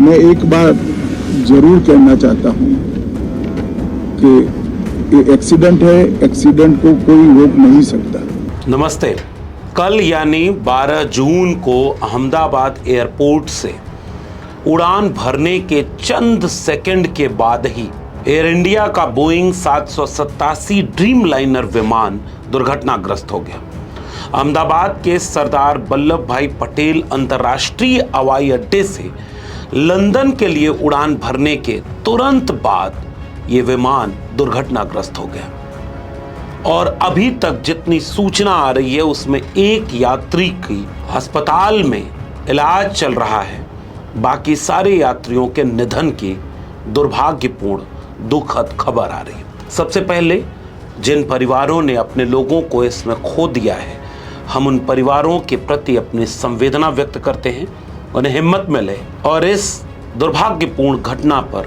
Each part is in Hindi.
मैं एक बार जरूर कहना चाहता हूं कि ये एक्सीडेंट है, एक्सीडेंट को कोई रोक नहीं सकता। नमस्ते। कल यानी 12 जून को अहमदाबाद एयरपोर्ट से उड़ान भरने के चंद सेकंड के बाद ही एयर इंडिया का बोइंग 787 ड्रीम लाइनर विमान दुर्घटनाग्रस्त हो गया। अहमदाबाद के सरदार वल्लभ भाई पटेल अंतर्राष्ट्रीय हवाई अड्डे से लंदन के लिए उड़ान भरने के तुरंत बाद ये विमान दुर्घटनाग्रस्त हो गया और अभी तक जितनी सूचना आ रही है उसमें एक यात्री की अस्पताल में इलाज चल रहा है। बाकी सारे यात्रियों के निधन की दुर्भाग्यपूर्ण दुखद खबर आ रही है। सबसे पहले जिन परिवारों ने अपने लोगों को इसमें खो दिया है, हम उन परिवारों के प्रति अपनी संवेदना व्यक्त करते हैं, उन्हें हिम्मत मिले। और इस दुर्भाग्यपूर्ण घटना पर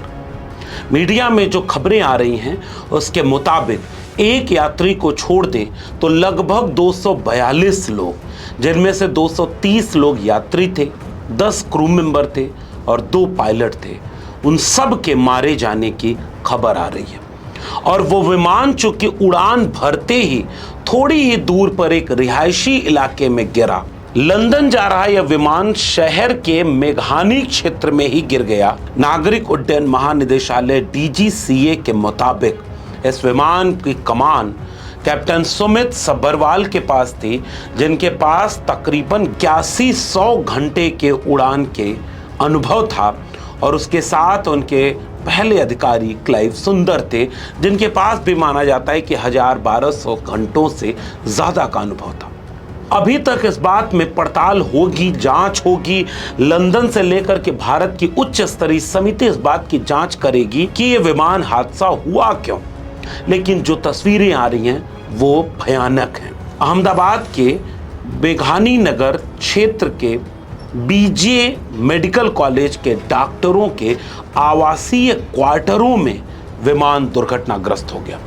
मीडिया में जो खबरें आ रही हैं उसके मुताबिक एक यात्री को छोड़ दें तो लगभग 242 लोग, जिनमें से 230 लोग यात्री थे, 10 क्रू मेंबर थे और 2 पायलट थे, उन सब के मारे जाने की खबर आ रही है। और वो विमान चूंकि उड़ान भरते ही थोड़ी ही दूर पर एक रिहायशी इलाके में गिरा। लंदन जा रहा यह विमान शहर के मेघानी क्षेत्र में ही गिर गया। नागरिक उड्डयन महानिदेशालय DGCA के मुताबिक इस विमान की कमान कैप्टन सुमित सब्बरवाल के पास थी, जिनके पास तकरीबन 8100 घंटे के उड़ान के अनुभव था और उसके साथ उनके पहले अधिकारी क्लाइव सुंदर थे, जिनके पास भी माना जाता है कि 1200 घंटों से ज्यादा का अनुभव था। अभी तक इस बात में पड़ताल होगी, जांच होगी। लंदन से लेकर के भारत की उच्च स्तरीय समिति इस बात की जांच करेगी कि यह विमान हादसा हुआ क्यों। लेकिन जो तस्वीरें आ रही हैं वो भयानक हैं। अहमदाबाद के मेघानी नगर क्षेत्र के BJ मेडिकल कॉलेज के डॉक्टरों के आवासीय क्वार्टरों में विमान दुर्घटनाग्रस्त हो गया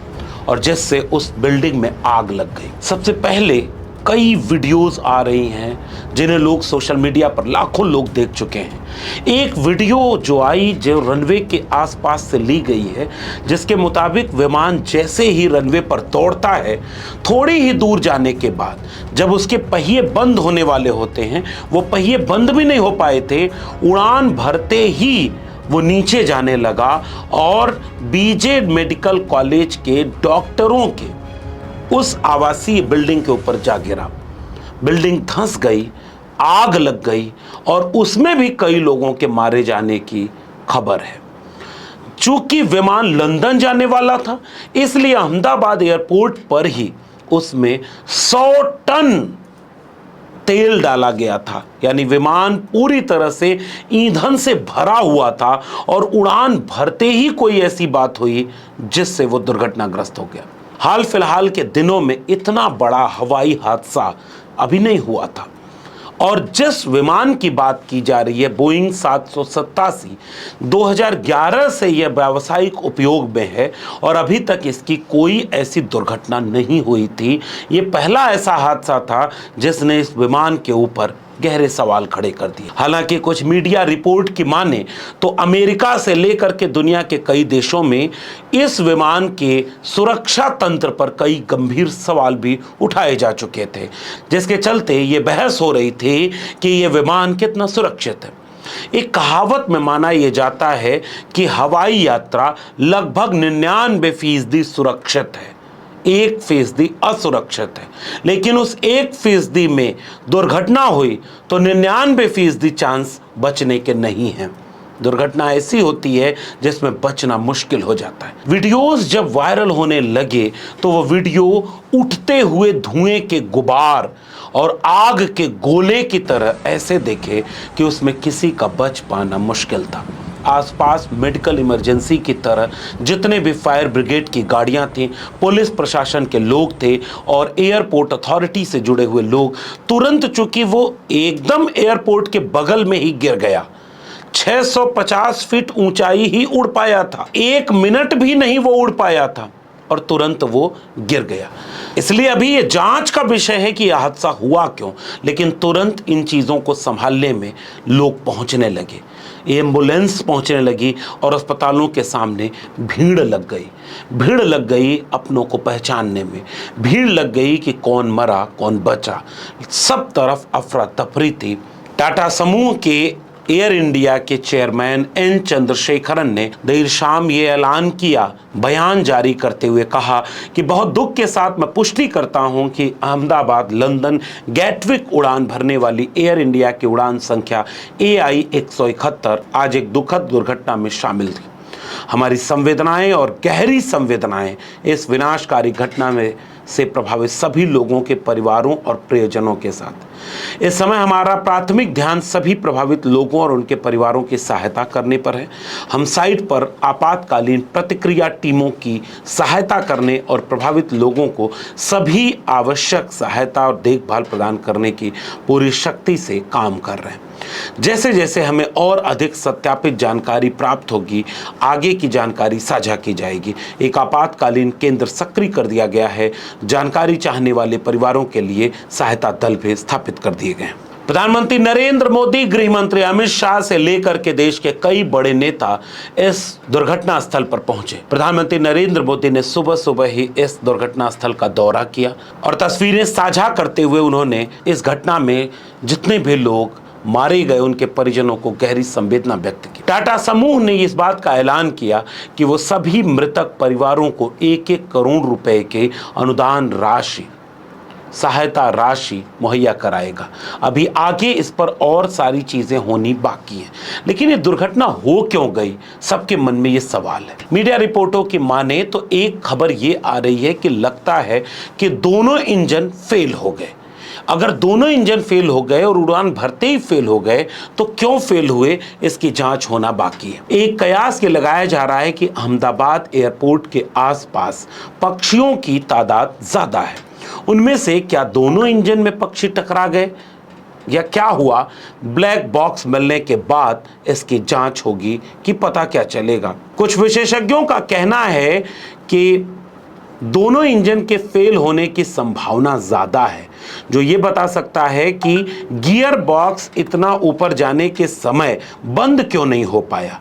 और जिससे उस बिल्डिंग में आग लग गई। सबसे पहले कई वीडियोस आ रही हैं जिन्हें लोग सोशल मीडिया पर लाखों लोग देख चुके हैं। एक वीडियो जो आई जो रनवे के आसपास से ली गई है, जिसके मुताबिक विमान जैसे ही रनवे पर दौड़ता है, थोड़ी ही दूर जाने के बाद जब उसके पहिए बंद होने वाले होते हैं, वो पहिए बंद भी नहीं हो पाए थे, उड़ान भरते ही वो नीचे जाने लगा और BJ मेडिकल कॉलेज के डॉक्टरों के उस आवासीय बिल्डिंग के ऊपर जा गिरा। बिल्डिंग धंस गई, आग लग गई और उसमें भी कई लोगों के मारे जाने की खबर है। चूंकि विमान लंदन जाने वाला था, इसलिए अहमदाबाद एयरपोर्ट पर ही उसमें 100 टन तेल डाला गया था, यानी विमान पूरी तरह से ईंधन से भरा हुआ था और उड़ान भरते ही कोई ऐसी बात हुई जिससे वो दुर्घटनाग्रस्त हो गया। हाल फिलहाल के दिनों में इतना बड़ा हवाई हादसा अभी नहीं हुआ था। और जिस विमान की बात की जा रही है, बोइंग 787, 2011 से यह व्यावसायिक उपयोग में है और अभी तक इसकी कोई ऐसी दुर्घटना नहीं हुई थी। ये पहला ऐसा हादसा था जिसने इस विमान के ऊपर गहरे सवाल खड़े कर दिए। हालांकि कुछ मीडिया रिपोर्ट की माने तो अमेरिका से लेकर के दुनिया के कई देशों में इस विमान के सुरक्षा तंत्र पर कई गंभीर सवाल भी उठाए जा चुके थे, जिसके चलते ये बहस हो रही थी कि यह विमान कितना सुरक्षित है। एक कहावत में माना यह जाता है कि हवाई यात्रा लगभग 99% सुरक्षित है, 1% असुरक्षित है। लेकिन उस 1% में दुर्घटना हुई तो 99% चांस बचने के नहीं हैं। दुर्घटना ऐसी होती है जिसमें बचना मुश्किल हो जाता है। वीडियोस जब वायरल होने लगे तो वो वीडियो उठते हुए धुएं के गुबार और आग के गोले की तरह ऐसे दिखे कि उसमें किसी का बच पाना मुश्किल था। आसपास मेडिकल इमरजेंसी की तरह जितने भी फायर ब्रिगेड की गाड़ियां थीं, पुलिस प्रशासन के लोग थे और एयरपोर्ट अथॉरिटी से जुड़े हुए लोग तुरंत, चूंकि वो एकदम एयरपोर्ट के बगल में ही गिर गया, 650 फीट ऊंचाई ही उड़ पाया था, 1 मिनट भी नहीं वो उड़ पाया था और तुरंत वो गिर गया। इसलिए अभी ये जांच का विषय है कि यह हादसा हुआ क्यों, लेकिन तुरंत इन चीज़ों को संभालने में लोग पहुंचने लगे। एम्बुलेंस पहुंचने लगी और अस्पतालों के सामने भीड़ लग गई। भीड़ लग गई अपनों को पहचानने में, भीड़ लग गई कि कौन मरा कौन बचा। सब तरफ अफरा तफरी थी। टाटा समूह के एयर इंडिया के चेयरमैन एन चंद्रशेखरन ने देर शाम ये ऐलान किया, बयान जारी करते हुए कहा कि बहुत दुख के साथ मैं पुष्टि करता हूं कि अहमदाबाद लंदन गैटविक उड़ान भरने वाली एयर इंडिया की उड़ान संख्या AI 171 आज एक दुखद दुर्घटना में शामिल थी। हमारी संवेदनाएं और गहरी संवेदनाएं इस विनाशकारी घटना में से प्रभावित सभी लोगों के परिवारों और प्रियजनों के साथ। इस समय हमारा प्राथमिक ध्यान सभी प्रभावित लोगों और उनके परिवारों की सहायता करने पर है। हम साइट पर आपातकालीन प्रतिक्रिया टीमों की सहायता करने और प्रभावित लोगों को सभी आवश्यक सहायता और देखभाल प्रदान करने की पूरी शक्ति से काम कर रहे हैं। जैसे जैसे हमें और अधिक सत्यापित जानकारी प्राप्त होगी, आगे की जानकारी साझा की जाएगी। एक आपातकालीन केंद्र सक्रिय कर दिया गया है। जानकारी चाहने वाले परिवारों के लिए सहायता दल भी स्थापित कर दिए गए हैं। प्रधानमंत्री नरेंद्र मोदी, गृह मंत्री अमित शाह से लेकर के देश के कई बड़े नेता इस दुर्घटना स्थल पर पहुंचे। प्रधानमंत्री नरेंद्र मोदी ने सुबह सुबह ही इस दुर्घटना स्थल का दौरा किया और तस्वीरें साझा करते हुए उन्होंने इस घटना में जितने भी लोग मारे गए उनके परिजनों को गहरी संवेदना व्यक्त की। टाटा समूह ने इस बात का ऐलान किया कि वो सभी मृतक परिवारों को 1-1 करोड़ रुपए के अनुदान राशि, सहायता राशि मुहैया कराएगा। अभी आगे इस पर और सारी चीजें होनी बाकी हैं, लेकिन ये दुर्घटना हो क्यों गई, सबके मन में ये सवाल है। मीडिया रिपोर्टों की माने तो एक खबर ये आ रही है कि लगता है कि दोनों इंजन फेल हो गए। अगर दोनों इंजन फेल हो गए और उड़ान भरते ही फेल हो गए तो क्यों फेल हुए, इसकी जांच होना बाकी है। एक कयास ये लगाया जा रहा है कि अहमदाबाद एयरपोर्ट के आसपास पक्षियों की तादाद ज्यादा है। उनमें से क्या दोनों इंजन में पक्षी टकरा गए या क्या हुआ, ब्लैक बॉक्स मिलने के बाद इसकी जांच होगी कि पता क्या चलेगा। कुछ विशेषज्ञों का कहना है कि दोनों इंजन के फेल होने की संभावना ज्यादा है, जो ये बता सकता है कि गियर बॉक्स इतना ऊपर जाने के समय बंद क्यों नहीं हो पाया।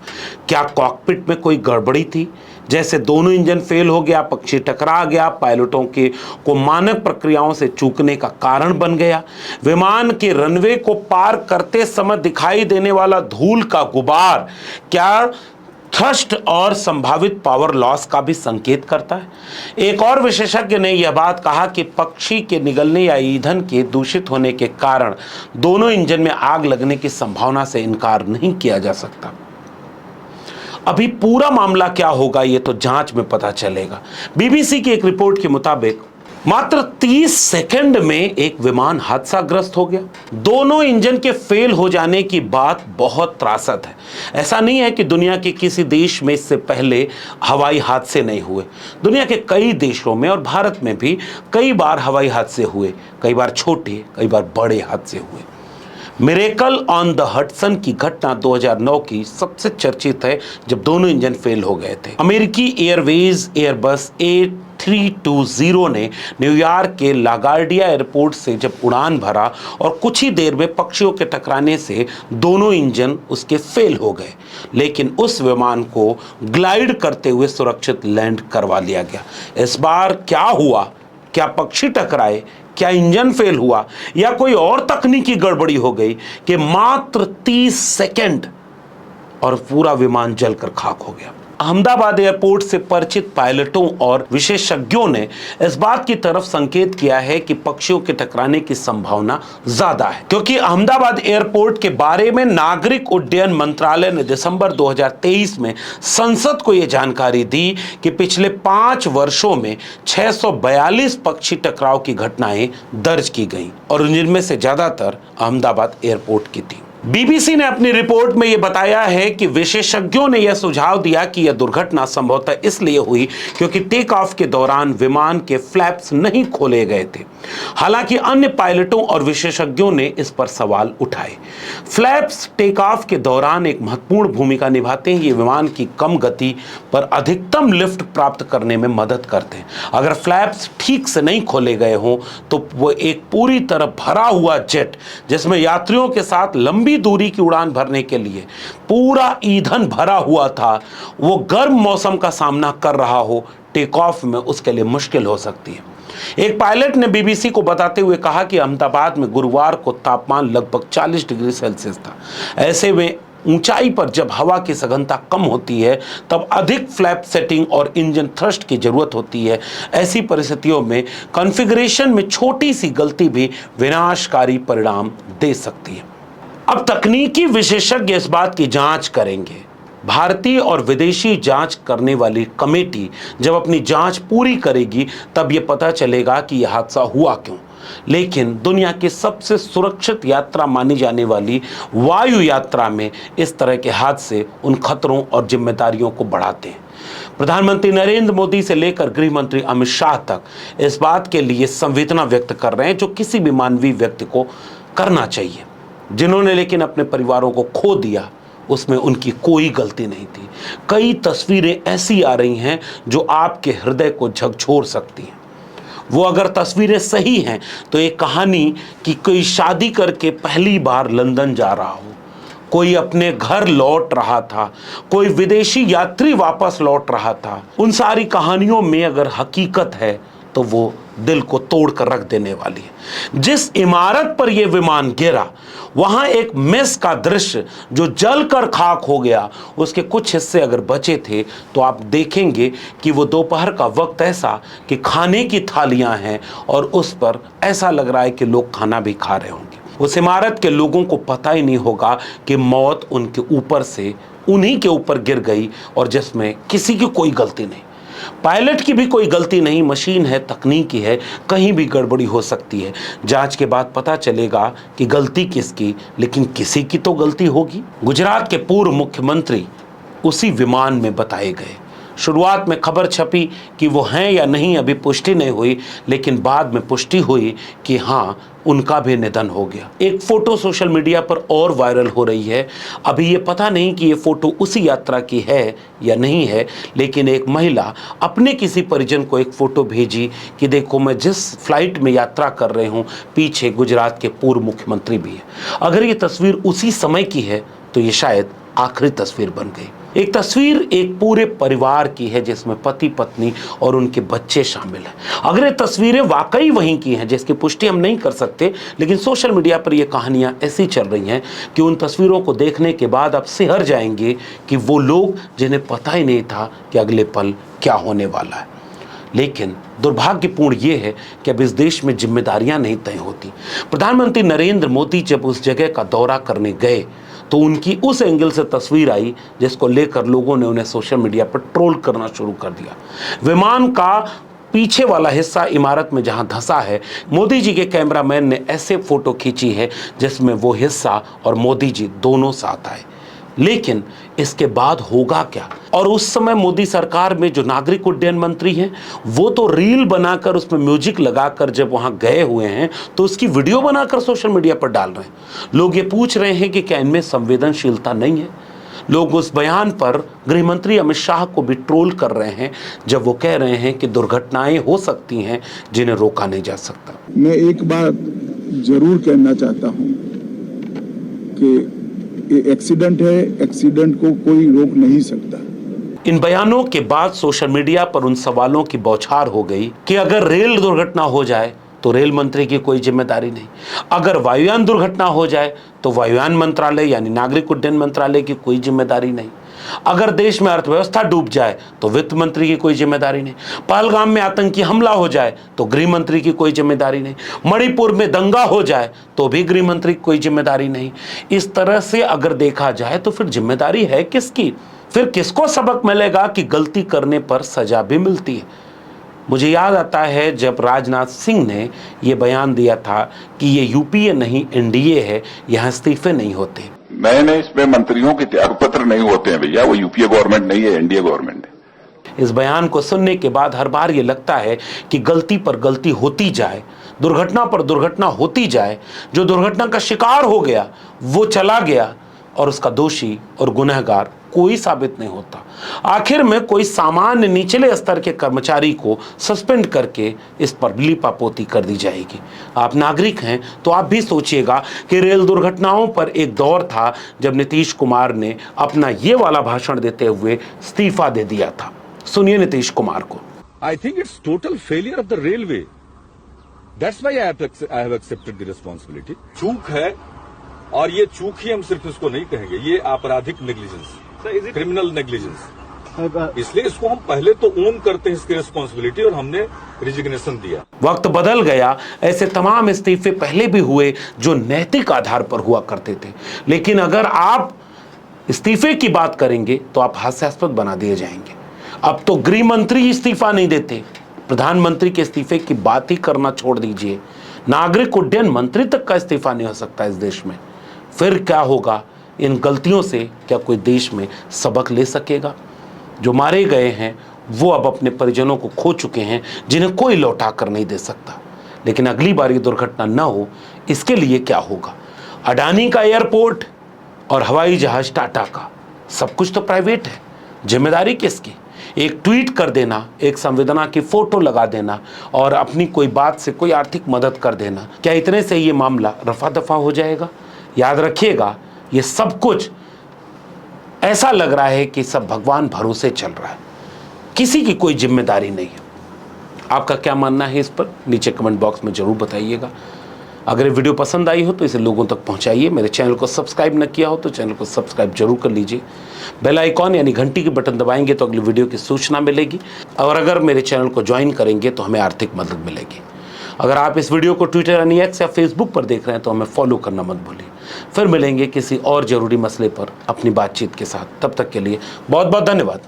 क्या कॉकपिट में कोई गड़बड़ी थी, जैसे दोनों इंजन फेल हो गया, पक्षी टकरा गया, पायलटों के को मानक प्रक्रियाओं से चूकने का कारण बन गया। विमान के रनवे को पार करते समय दिखाई देने वाला धूल का गुबार क्या थ्रस्ट और संभावित पावर लॉस का भी संकेत करता है। एक और विशेषज्ञ ने यह बात कहा कि पक्षी के निगलने या ईंधन के दूषित होने के कारण दोनों इंजन में आग लगने की संभावना से इनकार नहीं किया जा सकता। अभी पूरा मामला क्या होगा ये तो जांच में पता चलेगा। बीबीसी की एक रिपोर्ट के मुताबिक मात्र 30 सेकंड में एक विमान हादसाग्रस्त हो गया। दोनों इंजन के फेल हो जाने की बात बहुत त्रासद है। ऐसा नहीं है कि दुनिया के किसी देश में इससे पहले हवाई हादसे नहीं हुए। दुनिया के कई देशों में और भारत में भी कई बार हवाई हादसे हुए, कई बार छोटे, कई बार बड़े हादसे हुए। मिरेकल ऑन द हडसन की घटना 2009 की सबसे चर्चित है, जब दोनों इंजन फेल हो गए थे। अमेरिकी एयरवेज एयरबस A320 ने न्यूयॉर्क के लागार्डिया एयरपोर्ट से जब उड़ान भरा और कुछ ही देर में पक्षियों के टकराने से दोनों इंजन उसके फेल हो गए, लेकिन उस विमान को ग्लाइड करते हुए सुरक्षित लैंड करवा लिया गया। इस बार क्या हुआ, क्या पक्षी टकराए, क्या इंजन फेल हुआ या कोई और तकनीकी गड़बड़ी हो गई कि मात्र 30 सेकंड और पूरा विमान जलकर खाक हो गया। अहमदाबाद एयरपोर्ट से परिचित पायलटों और विशेषज्ञों ने इस बात की तरफ संकेत किया है कि पक्षियों के टकराने की संभावना ज्यादा है, क्योंकि अहमदाबाद एयरपोर्ट के बारे में नागरिक उड्डयन मंत्रालय ने दिसंबर 2023 में संसद को यह जानकारी दी कि पिछले 5 वर्षों में 642 पक्षी टकराव की घटनाएं दर्ज की गई और जिनमें से ज्यादातर अहमदाबाद एयरपोर्ट की थी। बीबीसी ने अपनी रिपोर्ट में यह बताया है कि विशेषज्ञों ने यह सुझाव दिया कि यह दुर्घटना संभवतः इसलिए हुई क्योंकि टेक ऑफ के दौरान विमान के फ्लैप्स नहीं खोले गए थे। हालांकि अन्य पायलटों और विशेषज्ञों ने इस पर सवाल उठाए। फ्लैप्स टेक ऑफ के दौरान एक महत्वपूर्ण भूमिका निभाते हैं। ये विमान की कम गति पर अधिकतम लिफ्ट प्राप्त करने में मदद करते हैं। अगर फ्लैप्स ठीक से नहीं खोले गए हों तो वो एक पूरी तरह भरा हुआ जेट जिसमें यात्रियों के साथ लंबी लंबी दूरी की उड़ान भरने के लिए पूरा ईंधन भरा हुआ था, वो गर्म मौसम का सामना कर रहा हो, टेक ऑफ में उसके लिए मुश्किल हो सकती है। एक पायलट ने बीबीसी को बताते हुए कहा कि अहमदाबाद में गुरुवार को तापमान लगभग 40 डिग्री सेल्सियस था। ऐसे में ऊंचाई पर जब हवा की सघनता कम होती है तब अधिक फ्लैप सेटिंग और इंजन थ्रस्ट की जरूरत होती है। ऐसी परिस्थितियों में कॉन्फ़िगरेशन में छोटी सी गलती भी विनाशकारी परिणाम दे सकती है। अब तकनीकी विशेषज्ञ इस बात की जांच करेंगे। भारतीय और विदेशी जांच करने वाली कमेटी जब अपनी जांच पूरी करेगी तब यह पता चलेगा कि यह हादसा हुआ क्यों। लेकिन दुनिया की सबसे सुरक्षित यात्रा मानी जाने वाली वायु यात्रा में इस तरह के हादसे उन खतरों और जिम्मेदारियों को बढ़ाते हैं। प्रधानमंत्री नरेंद्र मोदी से लेकर गृह मंत्री अमित शाह तक इस बात के लिए संवेदना व्यक्त कर रहे हैं जो किसी भी मानवीय व्यक्ति को करना चाहिए। जिन्होंने लेकिन अपने परिवारों को खो दिया उसमें उनकी कोई गलती नहीं थी। कई तस्वीरें ऐसी आ रही हैं जो आपके हृदय को झकझोर सकती हैं। वो अगर तस्वीरें सही हैं तो एक कहानी कि कोई शादी करके पहली बार लंदन जा रहा हो, कोई अपने घर लौट रहा था, कोई विदेशी यात्री वापस लौट रहा था, उन सारी कहानियों में अगर हकीकत है तो वो दिल को तोड़ कर रख देने वाली है। जिस इमारत पर यह विमान गिरा वहां एक मेस का दृश्य जो जलकर खाक हो गया, उसके कुछ हिस्से अगर बचे थे तो आप देखेंगे कि वो दोपहर का वक्त ऐसा कि खाने की थालियां हैं और उस पर ऐसा लग रहा है कि लोग खाना भी खा रहे होंगे। उस इमारत के लोगों को पता ही नहीं होगा कि मौत उनके ऊपर से उन्हीं के ऊपर गिर गई और जिसमें किसी की कोई गलती नहीं। पायलट की भी कोई गलती नहीं, मशीन है, तकनीकी है, कहीं भी गड़बड़ी हो सकती है। जांच के बाद पता चलेगा कि गलती किसकी, लेकिन किसी की तो गलती होगी। गुजरात के पूर्व मुख्यमंत्री उसी विमान में बताए गए। शुरुआत में खबर छपी कि वो हैं या नहीं अभी पुष्टि नहीं हुई, लेकिन बाद में पुष्टि हुई कि हाँ उनका भी निधन हो गया। एक फोटो सोशल मीडिया पर और वायरल हो रही है। अभी ये पता नहीं कि ये फोटो उसी यात्रा की है या नहीं है, लेकिन एक महिला अपने किसी परिजन को एक फोटो भेजी कि देखो मैं जिस फ्लाइट में यात्रा कर रहे हूँ पीछे गुजरात के पूर्व मुख्यमंत्री भी है। अगर ये तस्वीर उसी समय की है तो ये शायद आखिरी तस्वीर बन गई। एक तस्वीर एक पूरे परिवार की है जिसमें पति पत्नी और उनके बच्चे शामिल हैं। अगर ये तस्वीरें वाकई वहीं की हैं जिसकी पुष्टि हम नहीं कर सकते, लेकिन सोशल मीडिया पर ये कहानियां ऐसी चल रही हैं कि उन तस्वीरों को देखने के बाद आप सिहर जाएंगे कि वो लोग जिन्हें पता ही नहीं था कि अगले पल क्या होने वाला है। लेकिन दुर्भाग्यपूर्ण ये है कि अब इस देश में जिम्मेदारियां नहीं तय होती। प्रधानमंत्री नरेंद्र मोदी जब उस जगह का दौरा करने गए तो उनकी उस एंगल से तस्वीर आई जिसको लेकर लोगों ने उन्हें सोशल मीडिया पर ट्रोल करना शुरू कर दिया। विमान का पीछे वाला हिस्सा इमारत में जहां धंसा है, मोदी जी के कैमरामैन ने ऐसे फोटो खींची है जिसमें वो हिस्सा और मोदी जी दोनों साथ आए। लेकिन इसके बाद होगा क्या? और उस समय मोदी सरकार में जो नागरिक उड्डयन मंत्री हैं वो तो रील बनाकर उसमें म्यूजिक लगाकर जब वहां गए हुए हैं तो उसकी वीडियो बनाकर सोशल मीडिया पर डाल रहे हैं। लोग ये पूछ रहे हैं कि क्या इनमें संवेदनशीलता नहीं है? लोग उस बयान पर गृह मंत्री अमित शाह को भी ट्रोल कर रहे हैं जब वो कह रहे हैं कि दुर्घटनाएं हो सकती हैं जिन्हें रोका नहीं जा सकता। मैं एक बात जरूर कहना चाहता हूं कि ये एक्सीडेंट है, एक्सीडेंट को कोई रोक नहीं सकता। इन बयानों के बाद सोशल मीडिया पर उन सवालों की बौछार हो गई कि अगर रेल दुर्घटना हो जाए तो रेल मंत्री की कोई जिम्मेदारी नहीं, अगर वायुयान दुर्घटना हो जाए तो वायुयान मंत्रालय यानी नागरिक उड्डयन मंत्रालय की कोई जिम्मेदारी नहीं, अगर देश में अर्थव्यवस्था डूब जाए तो वित्त मंत्री की कोई जिम्मेदारी नहीं, पहलगाम में आतंकी हमला हो जाए तो गृह मंत्री की कोई जिम्मेदारी नहीं, मणिपुर में दंगा हो जाए तो भी गृह मंत्री की कोई जिम्मेदारी नहीं। इस तरह से अगर देखा जाए तो फिर जिम्मेदारी है किसकी? फिर किसको सबक मिलेगा कि गलती करने पर सजा भी मिलती है? मुझे याद आता है जब राजनाथ सिंह ने यह बयान दिया था कि ये यूपीए नहीं एनडीए है, यहां इस्तीफे नहीं होते। नए इसमें मंत्रियों के त्यागपत्र नहीं होते हैं भैया, वो यूपीए गवर्नमेंट नहीं है, एनडीए गवर्नमेंट है। इस बयान को सुनने के बाद हर बार ये लगता है कि गलती पर गलती होती जाए, दुर्घटना पर दुर्घटना होती जाए। जो दुर्घटना का शिकार हो गया वो चला गया और उसका दोषी और गुनहगार कोई साबित नहीं होता। आखिर में कोई सामान्य निचले स्तर के कर्मचारी को सस्पेंड करके इस पर लीपापोती कर दी जाएगी। आप नागरिक हैं तो आप भी सोचिएगा कि रेल दुर्घटनाओं पर एक दौर था जब नीतीश कुमार ने अपना ये वाला भाषण देते हुए इस्तीफा दे दिया था। सुनिए नीतीश कुमार को। I think it's total failure of the railway. That's why I have accepted the responsibility. चूक है, और ये चूक ही हम सिर्फ इसको नहीं कहेंगे, ये आपराधिक नेग्लिजेंस, क्रिमिनल नेग्लिजेंस। इसलिए इसको हम पहले तो ओन करते हैं इसकी रिस्पॉन्सिबिलिटी, और हमने रिजिग्नेशन दिया। वक्त बदल गया, ऐसे तमाम इस्तीफे पहले भी हुए जो नैतिक आधार पर हुआ करते थे, लेकिन अगर आप इस्तीफे की बात करेंगे तो आप हास्यास्पद बना दिए जाएंगे। अब तो गृह मंत्री इस्तीफा नहीं देते, प्रधानमंत्री के इस्तीफे की बात ही करना छोड़ दीजिए, नागरिक उड्डयन मंत्री तक का इस्तीफा नहीं हो सकता इस देश में। फिर क्या होगा? इन गलतियों से क्या कोई देश में सबक ले सकेगा? जो मारे गए हैं वो अब अपने परिजनों को खो चुके हैं, जिन्हें कोई लौटा कर नहीं दे सकता। लेकिन अगली बार ये दुर्घटना न हो, इसके लिए क्या होगा? अडानी का एयरपोर्ट और हवाई जहाज टाटा का, सब कुछ तो प्राइवेट है, जिम्मेदारी किसकी? एक ट्वीट कर देना, एक संवेदना की फोटो लगा देना और अपनी कोई बात से कोई आर्थिक मदद कर देना, क्या इतने से ये मामला रफा दफा हो जाएगा? याद रखिएगा, ये सब कुछ ऐसा लग रहा है कि सब भगवान भरोसे चल रहा है, किसी की कोई जिम्मेदारी नहीं है। आपका क्या मानना है इस पर? नीचे कमेंट बॉक्स में जरूर बताइएगा। अगर ये वीडियो पसंद आई हो तो इसे लोगों तक पहुंचाइए। मेरे चैनल को सब्सक्राइब न किया हो तो चैनल को सब्सक्राइब जरूर कर लीजिए। बेल आइकॉन यानी घंटी के बटन दबाएंगे तो अगली वीडियो की सूचना मिलेगी, और अगर मेरे चैनल को ज्वाइन करेंगे तो हमें आर्थिक मदद मिलेगी। अगर आप इस वीडियो को ट्विटर यानी एक्स या फेसबुक पर देख रहे हैं तो हमें फॉलो करना मत भूलिए। फिर मिलेंगे किसी और जरूरी मसले पर अपनी बातचीत के साथ। तब तक के लिए बहुत बहुत धन्यवाद।